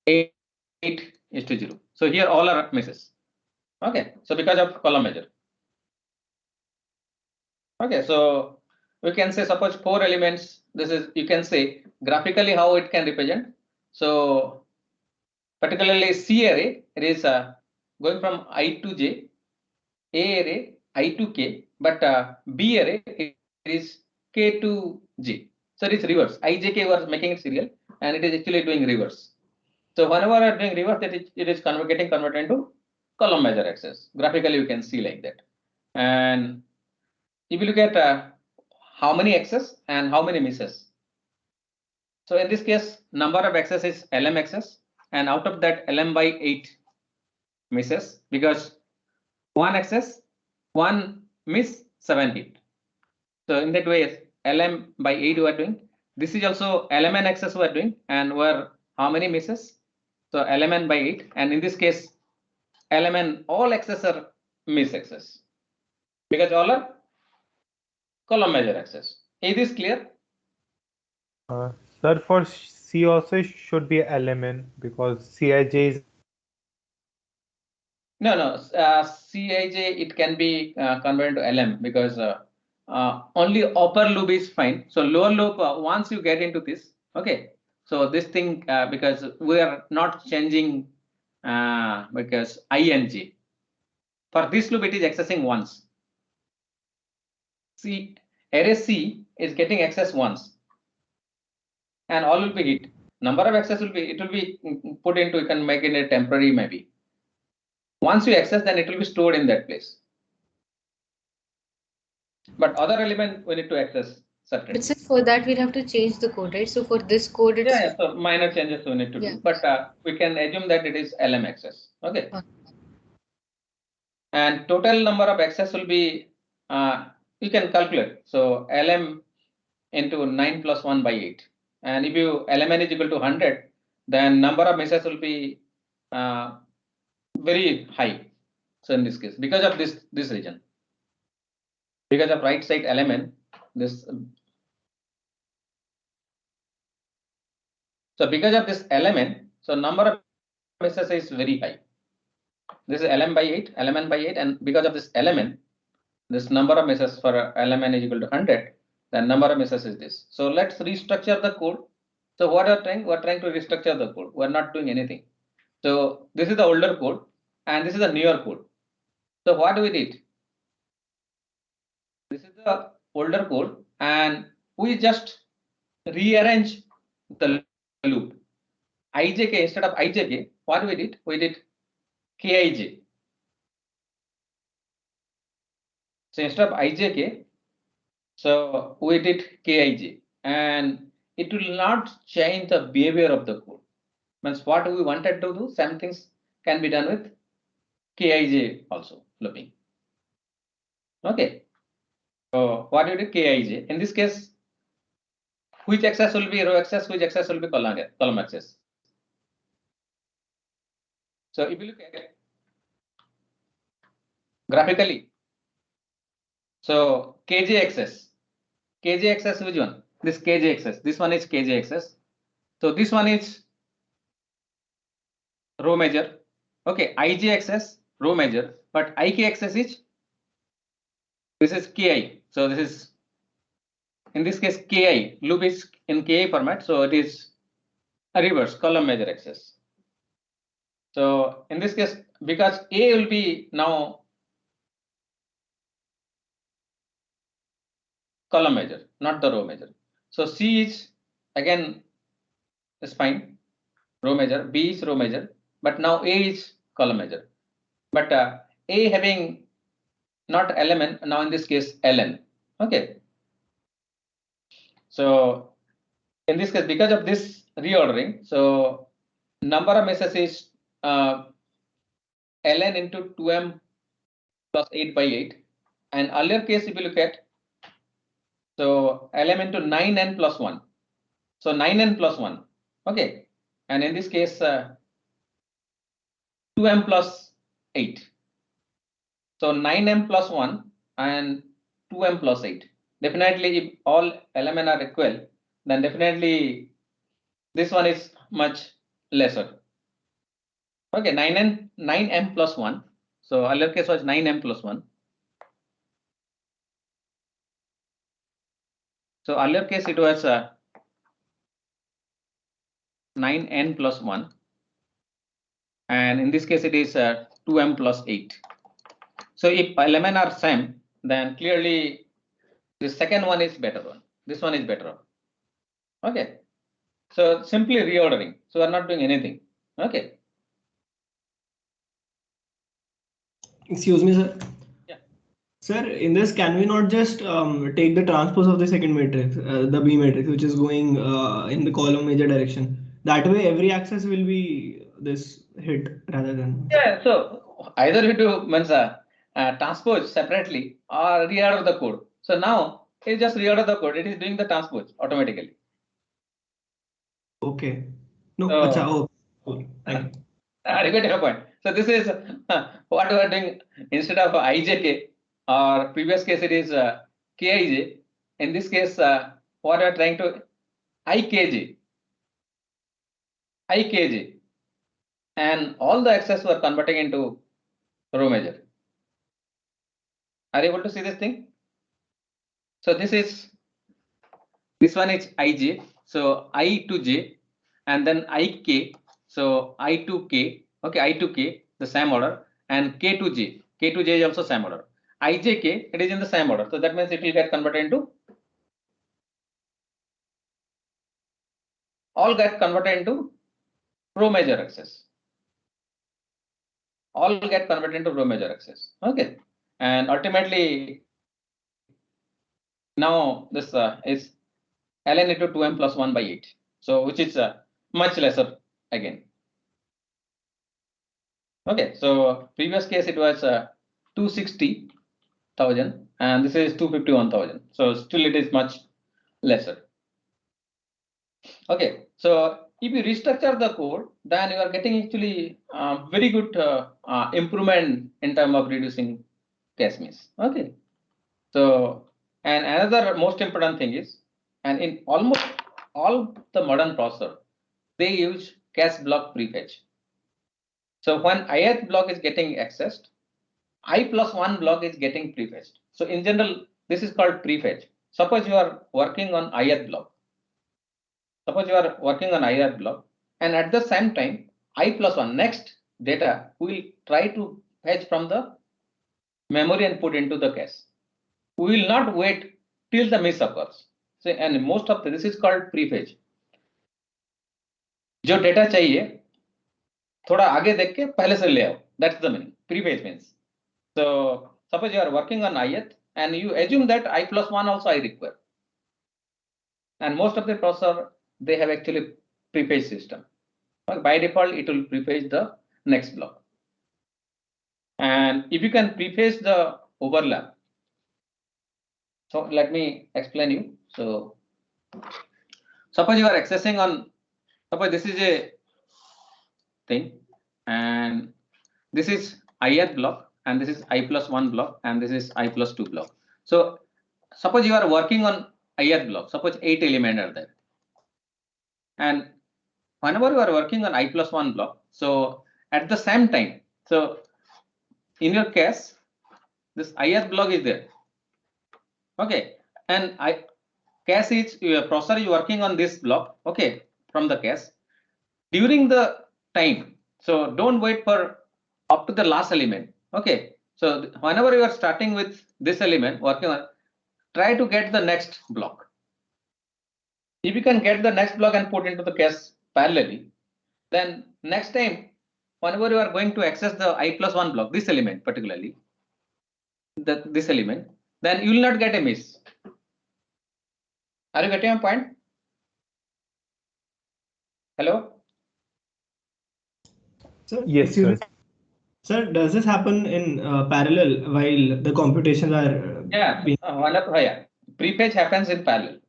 8:0. So here all are misses. Okay, so because of column measure. Okay, so we can say suppose 4 elements. This is, you can say graphically how it can represent. So particularly C array, it is going from I to J, A array I to K, but B array it is K to J. So it is reverse. IJK was making it serial, and it is actually doing reverse. So whenever I are doing reverse, it is getting converted into column measure access. Graphically, you can see like that. And if you look at how many access and how many misses. So in this case, number of access is LM access, and out of that LM by 8 misses, because one access, one miss, 7 hit. So in that way, LM by 8 we are doing. This is also LMN access we are doing, and where how many misses? So LMN by 8, and in this case, LMN all access are miss access, because all are column measure access. Is this clear? Sir, for C also should be LMN because Cij is. No, Cij it can be converted to LM because only upper loop is fine. So lower loop, once you get into this, okay. So this thing because we are not changing because ing for this loop it is accessing once. See, array C is getting access once, and all will be hit. Number of access will be put into. You can make it a temporary maybe. Once you access, then it will be stored in that place. But other element we need to access certainly. But sir, for that we'll have to change the code, right? So for this code, it's yeah. So minor changes we need to do, but we can assume that it is LM access. Okay. And total number of access will be you can calculate. So LM into 9 plus 1 by 8, and if you LMN is equal to 100, then number of misses will be very high. So in this case, because of this region, because of right side element, this. So because of this element, so number of misses is very high. This is LM by 8, LMN by 8, and because of this element, this number of misses for LMN is equal to 100. The number of misses is this. So let's restructure the code. So what are trying? We're trying to restructure the code. We're not doing anything. So this is the older code, and this is the newer code. So what we did? This is the older code, and we just rearrange the loop. Ijk instead of ijk, what we did? We did kij. So instead of ijk, so we did kij, and it will not change the behavior of the code. Means what we wanted to do, same things can be done with kij also looping. Okay. So what you do kij? In this case, which access will be row access, which access will be column access. So if you look at it graphically, so kj access which one? This kj access. This one is kj access. So this one is row measure. Okay, ij access row measure, but ik access is this is ki. So this is in this case ki loop is in ki format. So it is a reverse column measure access. So in this case, because a will be now column measure, not the row measure. So C is again is fine, row measure, B is row measure, but now A is column measure. But A having not element, now in this case ln. Okay. So in this case, because of this reordering, so number of meshes is ln into 2m plus 8 by 8. And earlier case, if you look at, so lm into 9n plus 1. So 9n plus 1. Okay. And in this case, 2m plus 8. So 9m plus 1 and 2m plus 8. Definitely, if all elements are equal, then definitely this one is much lesser. Okay, 9m plus 1. So earlier case was 9m plus 1. So earlier case it was 9n plus 1. And in this case it is 2m plus 8. So if elements are same, then clearly the second one is better one. This one is better. Okay. So simply reordering. So we're not doing anything. Okay. Excuse me, sir. Yeah. Sir, in this, can we not just take the transpose of the second matrix, the B matrix, which is going in the column major direction? That way, every axis will be this hit rather than. Yeah. So either we do means transpose separately or reorder the code. So now it just reorder the code. It is doing the transpose automatically. Okay. No, So, acha, oh, cool. Thank you. I get your point. So this is what we are doing instead of ijk or previous case it is kij. In this case, what we are trying to ikj, and all the access were converting into row measure. Are you able to see this thing? So this one is ij. So I to j, and then ik. So I to k. Okay, I to k, the same order, and k to j. K to j is also same order. Ijk, it is in the same order. So that means it will get converted into all get converted into row measure access. All get converted into row measure access. Okay, and ultimately now this is ln into 2m plus 1 by 8. So which is much lesser again. Okay, so previous case it was 260,000 and this is 251,000. So still it is much lesser. Okay, so if you restructure the code, then you are getting actually very good improvement in terms of reducing cache miss. Okay, so and another most important thing is, and in almost all the modern processor, they use cache block prefetch. So when ith block is getting accessed, I plus 1 block is getting prefetched. So in general, this is called prefetch. Suppose you are working on ith block. Suppose you are working on ith block, and at the same time, I plus 1 next data will try to fetch from the memory and put into the cache. We will not wait till the miss occurs. So, and most of this is called prefetch. जो data चाहिए थोड़ा आगे देख के पहले से ले आओ. That's the meaning. Prefetch means. So suppose you are working on ith and you assume that I plus 1 also I require. And most of the processor, they have actually prefetch system. By default, it will prefetch the next block. And if you can prefetch the overlap, so let me explain you. So suppose you are accessing on, suppose this is a thing, and this is ith block, and this is I plus 1 block, and this is I plus 2 block. So suppose you are working on ith block, suppose 8 elements are there. And whenever you are working on I plus 1 block, so at the same time, so in your case, this ith block is there. Okay, and cache is your processor is working on this block. Okay, from the cache during the time. So don't wait for up to the last element. Okay, so whenever you are starting with this element working on, try to get the next block. If you can get the next block and put into the cache parallelly, then next time whenever you are going to access the I plus 1 block, this element particularly, this element, then you will not get a miss. Are you getting my point? Hello? Sir, Yes, excuse sir. me. Sir, does this happen in parallel while the computations are being Yeah. Prefetch happens in parallel.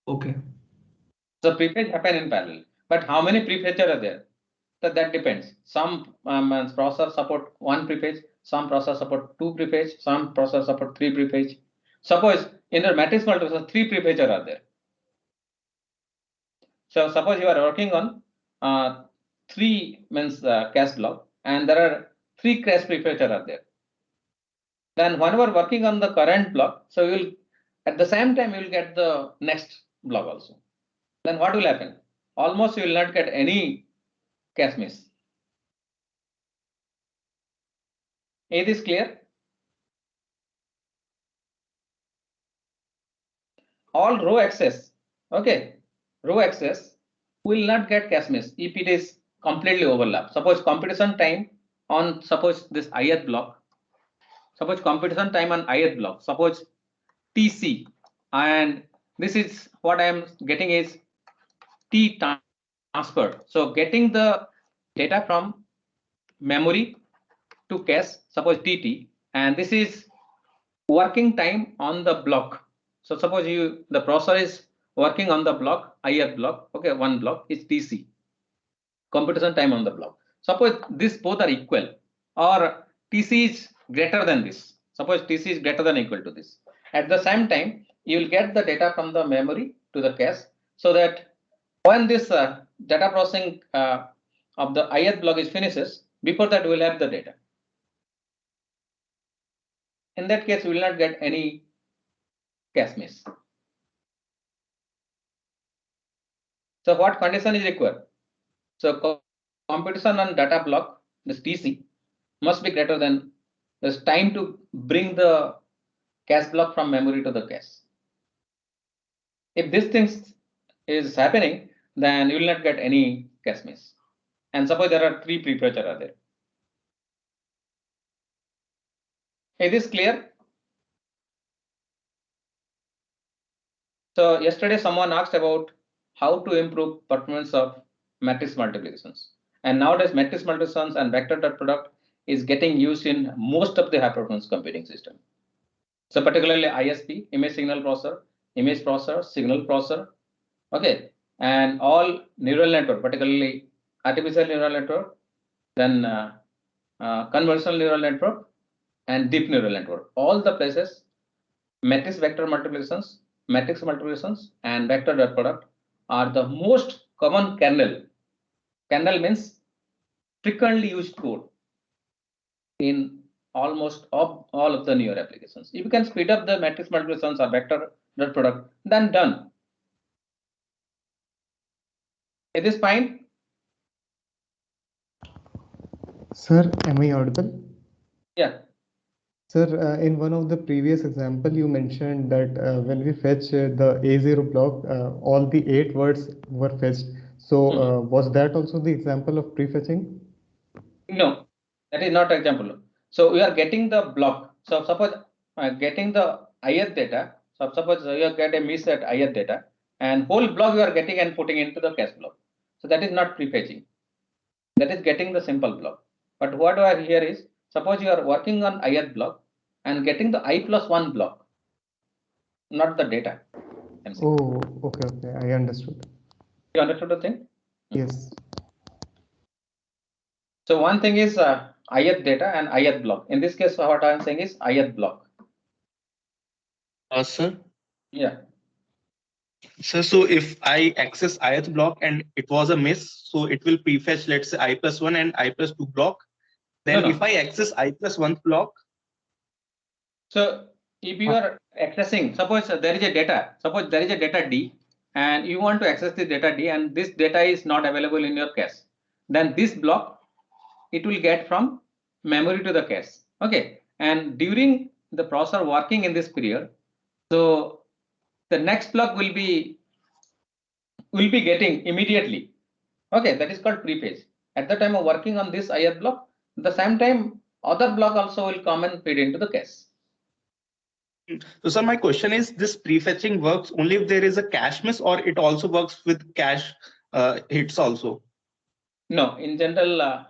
okay? So prefetch happen in parallel. But how many prefetches are there? So that depends. Some processors support 1 prefetch, some processors support 2 prefetch, some processors support 3 prefetch. Suppose in the matrix multiplexer 3 prefetches are there. So suppose you are working on 3 means cache block, and there are 3 cache prefetches are there. Then whenever working on the current block, so you will at the same time you will get the next block also. Then what will happen? Almost you will not get any cache miss. Is this clear? All row access, okay, row access will not get cache miss if it is completely overlap. Suppose computation time on suppose this ith block, suppose computation time on ith block, suppose TC, and this is what I am getting is T transfer. So getting the data from memory to cache, suppose TT, and this is working time on the block. So suppose the processor is working on the block, ith block, okay, 1 block is TC, computation time on the block. Suppose this both are equal, or TC is greater than this. Suppose TC is greater than or equal to this. At the same time, you will get the data from the memory to the cache, so that when this data processing of the ith block is finishes, before that we will have the data. In that case, we will not get any cache miss. So what condition is required? So computation on data block, this TC, must be greater than this time to bring the cache block from memory to the cache. If this thing is happening, then you will not get any cache miss. And suppose there are 3 prefetches are there. Is this clear? So yesterday someone asked about how to improve performance of matrix multiplications. And nowadays matrix multiplications and vector dot product is getting used in most of the high performance computing system. So particularly ISP, image signal processor, signal processor, okay, and all neural network, particularly artificial neural network, then convolutional neural network, and deep neural network. All the places, matrix vector multiplications, and vector dot product are the most common kernel. Kernel means frequently used code in almost all of the newer applications. If you can speed up the matrix multiplications or vector dot product, then done. Is this fine? Sir, am I audible? Yeah. Sir, in one of the previous example, you mentioned that when we fetch the A0 block, all the 8 words were fetched. So was that also the example of prefetching? No, that is not example. So we are getting the block. So suppose getting the ith data. So suppose you get a miss at ith data, and whole block you are getting and putting into the cache block. So that is not prefetching. That is getting the simple block. But what I here is, suppose you are working on ith block and getting the I+1 block, not the data. Oh, okay, I understood. You understood the thing? Yes. So one thing is ith data and ith block. In this case, what I am saying is ith block. Sir. Yeah. So if I access ith block and it was a miss, so it will prefetch, let's say, I+1 and I+2 block. Then No. if I access I+1 block. So if you are accessing, suppose there is a data D, and you want to access the data D, and this data is not available in your cache, then this block it will get from memory to the cache. Okay, and during the processor working in this period, so the next block will be getting immediately. Okay, that is called prefetch. At the time of working on this ith block, the same time other block also will come and feed into the cache. So sir, my question is, this prefetching works only if there is a cache miss, or it also works with cache hits also? No, in general,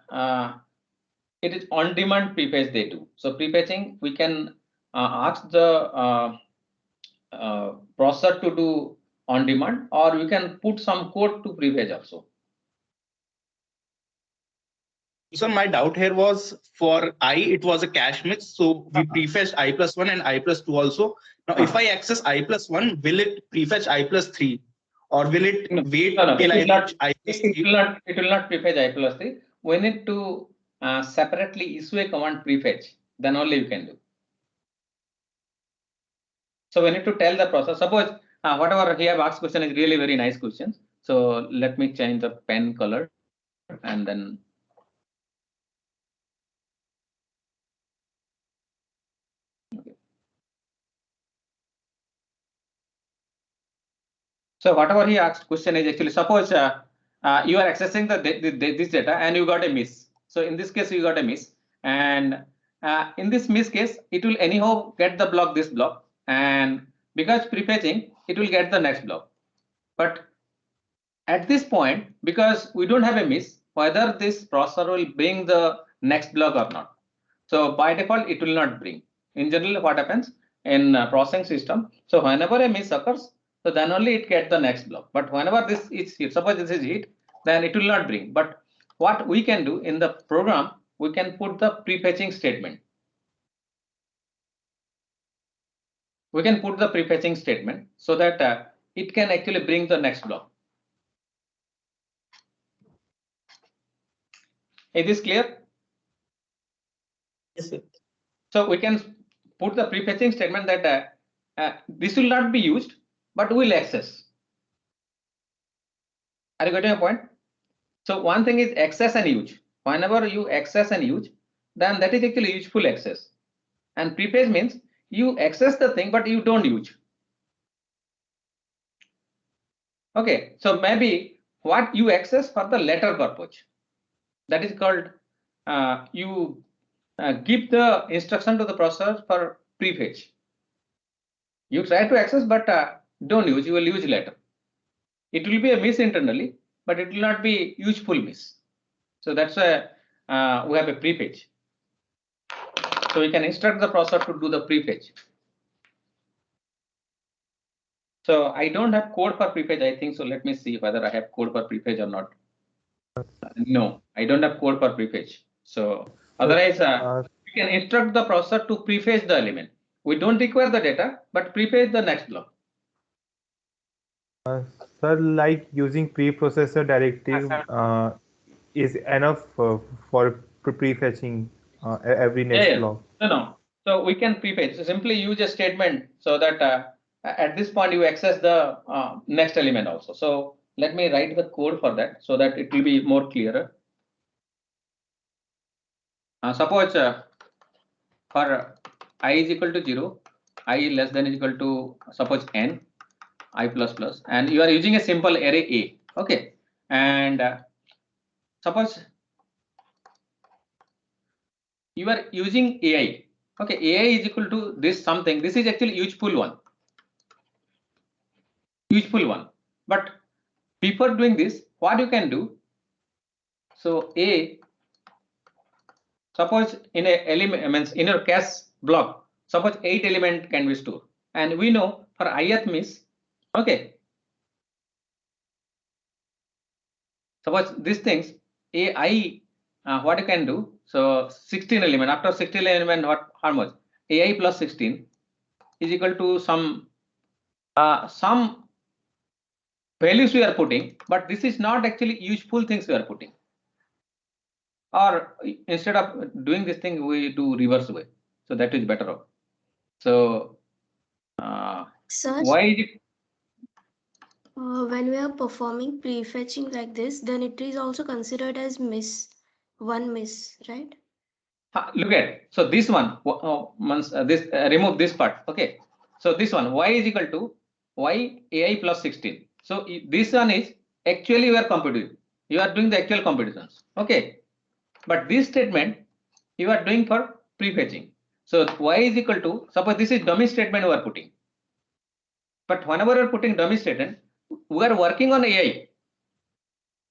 it is on-demand prefetch they do. So prefetching, we can ask the processor to do on-demand, or we can put some code to prefetch also. So my doubt here was, for I, it was a cache miss, so we prefetched I+1 and I+2 also. Now, if I access I+1, will it prefetch I+3, or will it wait till I reach I+3? It will not prefetch I+3. We need to separately issue a command prefetch. Then only you can do. So we need to tell the process. Suppose whatever he have asked question is really very nice question. So let me change the pen color and then. So whatever he asked question is actually, suppose you are accessing this data and you got a miss. So in this case you got a miss, and in this miss case it will anyhow get the block, this block, and because prefetching it will get the next block. But at this point, because we don't have a miss, whether this processor will bring the next block or not. So by default it will not bring. In general, what happens in processing system, so whenever a miss occurs, so then only it gets the next block. But whenever this is hit, suppose this is hit, then it will not bring. But what we can do in the program, we can put the prefetching statement. We can put the prefetching statement so that it can actually bring the next block. Is this clear? Yes, sir. So we can put the prefetching statement that this will not be used, but will access. Are you getting a point? So one thing is access and use. Whenever you access and use, then that is actually useful access. And prefetch means you access the thing, but you don't use. Okay, so maybe what you access for the later purpose. That is called you give the instruction to the processor for prefetch. You try to access, but don't use. You will use later. It will be a miss internally, but it will not be useful miss. So that's why we have a prefetch. So we can instruct the processor to do the prefetch. So I don't have code for prefetch, I think. So let me see whether I have code for prefetch or not. No, I don't have code for prefetch. So otherwise, we can instruct the processor to prefetch the element. We don't require the data, but prefetch the next block. Sir, like using preprocessor directive is enough for prefetching every next block. No. So we can prefetch. So simply use a statement so that at this point you access the next element also. So let me write the code for that so that it will be more clearer. Suppose for I is equal to 0, I less than is equal to suppose n, I plus plus, and you are using a simple array A. Okay, and suppose you are using AI. Okay, AI is equal to this something. This is actually useful one. Useful one. But before doing this, what you can do? So A, suppose in a element means in your cache block, suppose 8 element can be stored, and we know for ith miss, okay. Suppose these things AI, what you can do? So 16 element, after 16 element, what how much? AI plus 16 is equal to some values we are putting, but this is not actually useful things we are putting. Or instead of doing this thing, we do reverse way. So that is better off. So Sir, why is it? when we are performing prefetching like this, then it is also considered as one miss, right? Look at, so this one remove this part. Okay, so this one y is equal to y ai plus 16. So this one is actually you are computing, you are doing the actual computations. Okay, but this statement you are doing for prefetching. So y is equal to, suppose this is dummy statement we are putting, but whenever you are putting dummy statement, we are working on AI.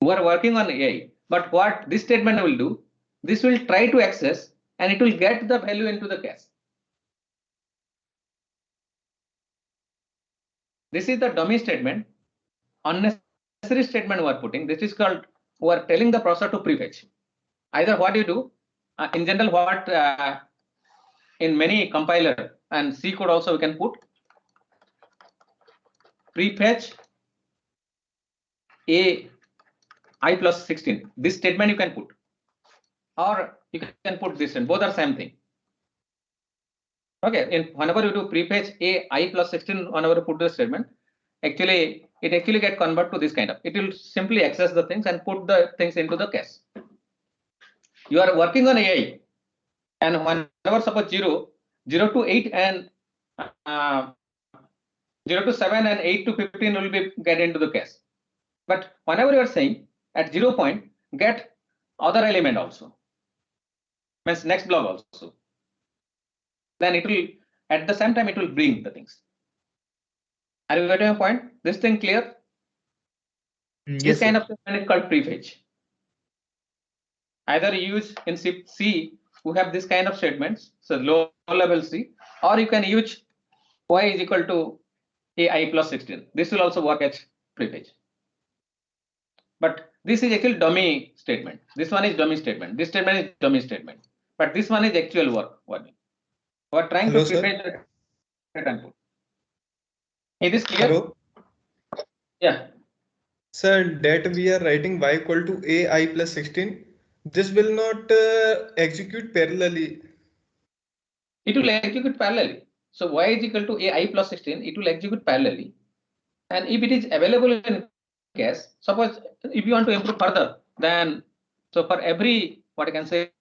We are working on AI, but what this statement will do, this will try to access and it will get the value into the cache. This is the dummy statement, unnecessary statement we are putting. This is called, we are telling the processor to prefetch. Either what you do, in general, what in many compiler and C code also we can put prefetch a I plus 16. This statement you can put, or you can put this in, both are same thing. Okay, in whenever you do prefetch a I plus 16, whenever you put the statement, actually it actually get convert to this kind of, it will simply access the things and put the things into the cache. You are working on AI, and whenever suppose 0 to 8 and 0 to 7 and 8 to 15 will be get into the cache. But whenever you are saying at 0 point get other element also, means next block also, then it will at the same time it will bring the things. Are you getting a point? This thing clear? Yes, This kind sir. of statement is called prefetch. Either you use in C, we have this kind of statements, so low level C, or you can use y is equal to ai plus 16. This will also work as prefetch. But this is actually dummy statement. This one is dummy statement. This statement is dummy statement. But this one is actual work. We are trying Hello, to sir. prefetch the input. Is this clear? Hello. Yeah. Sir, that we are writing y equal to ai plus 16. This will not execute parallelly. It will execute parallelly. So y is equal to ai plus 16. It will execute parallelly. And if it is available in cache, suppose if you want to improve further, then so for every, what I can say,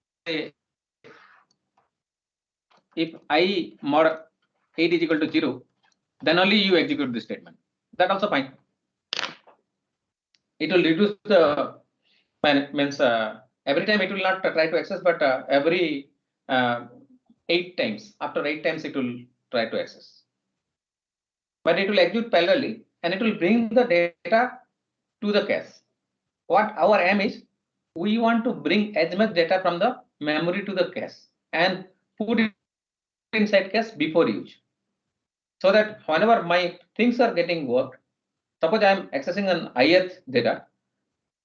if I mod 8 is equal to 0, then only you execute this statement. That also fine. It will reduce the means every time it will not try to access, but every 8 times, after 8 times it will try to access. But it will execute parallelly and it will bring the data to the cache. What our aim is, we want to bring as much data from the memory to the cache and put it inside cache before use, so that whenever my things are getting worked, suppose I am accessing an ith data,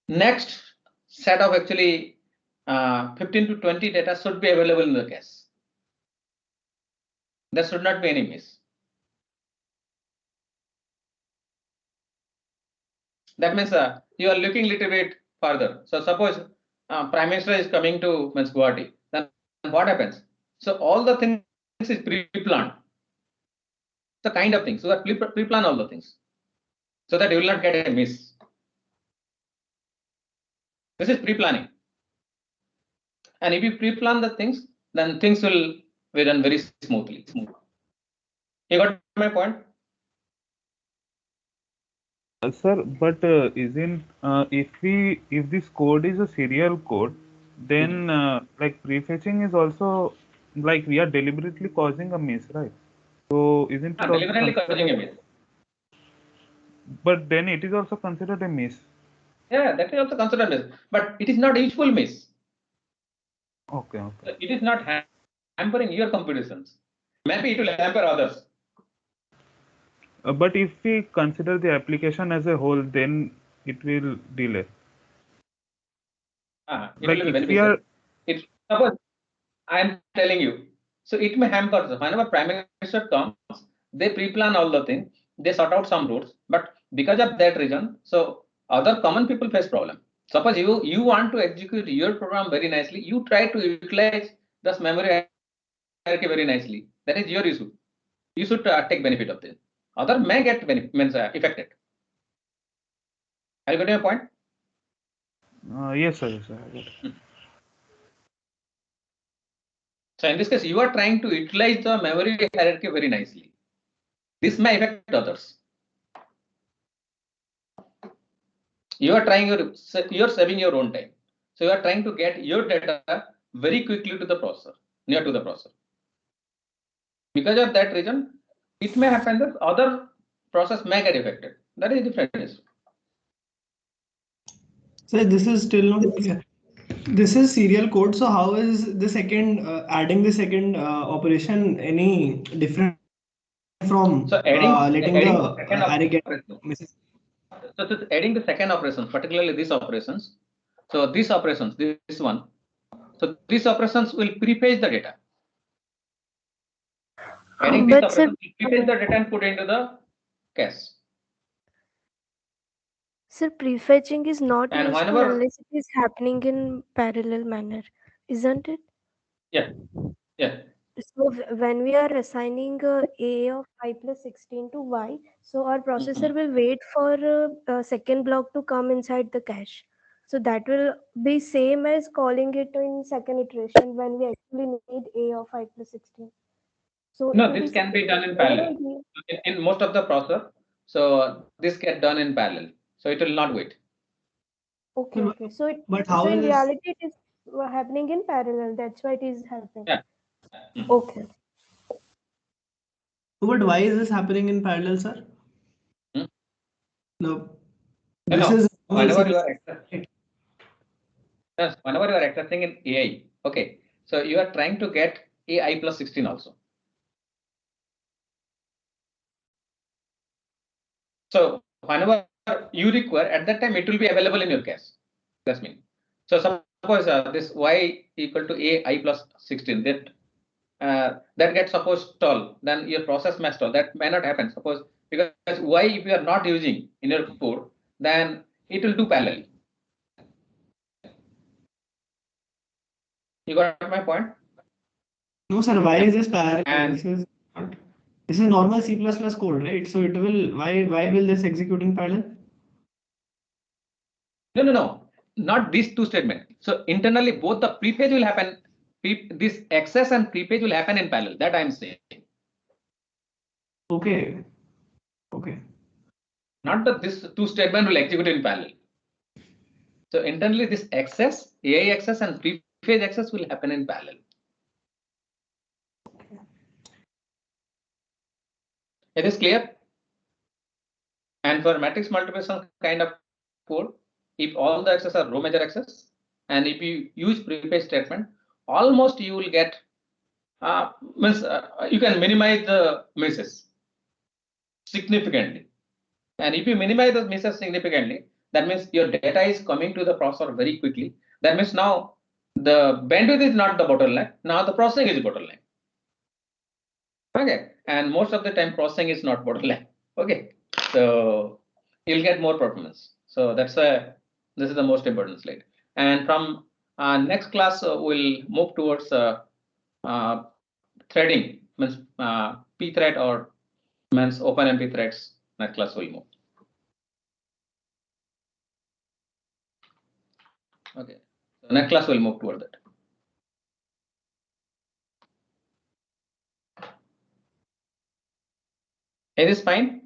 next set of actually 15 to 20 data should be available in the cache. There should not be any miss. That means you are looking little bit further. So suppose Prime Minister is coming to Guwahati, then what happens? So all the things is pre-planned. The kind of things. So that pre-plan all the things, so that you will not get a miss. This is pre-planning. And if you pre-plan the things, then things will we run very smoothly. You got my point? Sir, but isn't if this code is a serial code, then like prefetching is also like we are deliberately causing a miss, right? So isn't it also Deliberately causing a miss. But then it is also considered a miss. Yeah, that is also considered miss, but it is not a useful miss. Okay, okay. So it is not hampering your computations. Maybe it will hamper others. But if we consider the application as a whole, then it will delay. It Like will be if we beneficial. are, It suppose I am telling you, so it may hamper. Whenever Prime Minister comes, they pre-plan all the things, they sort out some routes, but because of that reason, so other common people face problem. Suppose you want to execute your program very nicely, you try to utilize this memory hierarchy very nicely. That is your issue. You should take benefit of this. Other may get affected. Are you getting a point? yes, sir, yes, sir. I get it. So in this case, you are trying to utilize the memory hierarchy very nicely. This may affect others. You are trying you're saving your own time. So you are trying to get your data very quickly to the processor, near to the processor. Because of that reason, it may happen that other process may get affected. That is different issue. So this is still not clear. This is serial code. So how is the second adding the second operation any different from So adding letting adding the second array get operation. misses? So adding the second operations, particularly these operations. So these operations, this one. So these operations will prefetch the data. Adding these But sir, operations will prefetch the data and put into the cache. prefetching is not And useful whenever, unless it is happening in parallel manner, isn't it? yeah. So when we are assigning a of I plus 16 to y, so our processor will wait for a second block to come inside the cache. So that will be same as calling it in second iteration when we actually need a of I plus 16. So it No, will be this can be same. done in parallel. In most of the processor, so this get done in parallel. So it will not wait. Okay, okay. So But how in is reality it is happening in parallel. That's why it is happening. Yeah. Okay. but why is this happening in parallel, sir? Hmm? No, No, this no. is Whenever you are whenever you are accessing in AI, okay. So you are trying to get AI plus 16 also. So whenever you require, at that time it will be available in your cache. That's mean. So suppose this y equal to ai plus 16, that gets suppose stall, then your process may stall. That may not happen. Suppose because y if you are not using in your code, then it will do parallel. You got my point? no, sir. Why is this parallel? And This is normal C++ code, right? So it will why will this execute in parallel? no, not these two statements. So internally, both the prefetch will happen. This access and prefetch will happen in parallel. That I'm saying. Okay. Okay. Not that this two statement will execute in parallel. So internally, this access, AI access and prefetch access will happen in parallel. It is clear. And for matrix multiplication kind of code, if all the access are row major access, and if you use prefetch statement, almost you will get you can minimize the misses significantly. And if you minimize the misses significantly, that means your data is coming to the processor very quickly. That means now the bandwidth is not the bottleneck. Now the processing is the bottleneck. Okay, and most of the time processing is not bottleneck. Okay, so you'll get more performance. So this is the most important slide. And from next class, we'll move towards threading, means p thread or means OpenMP threads. Next class we'll move. Okay, so next class we'll move toward that. Is this fine?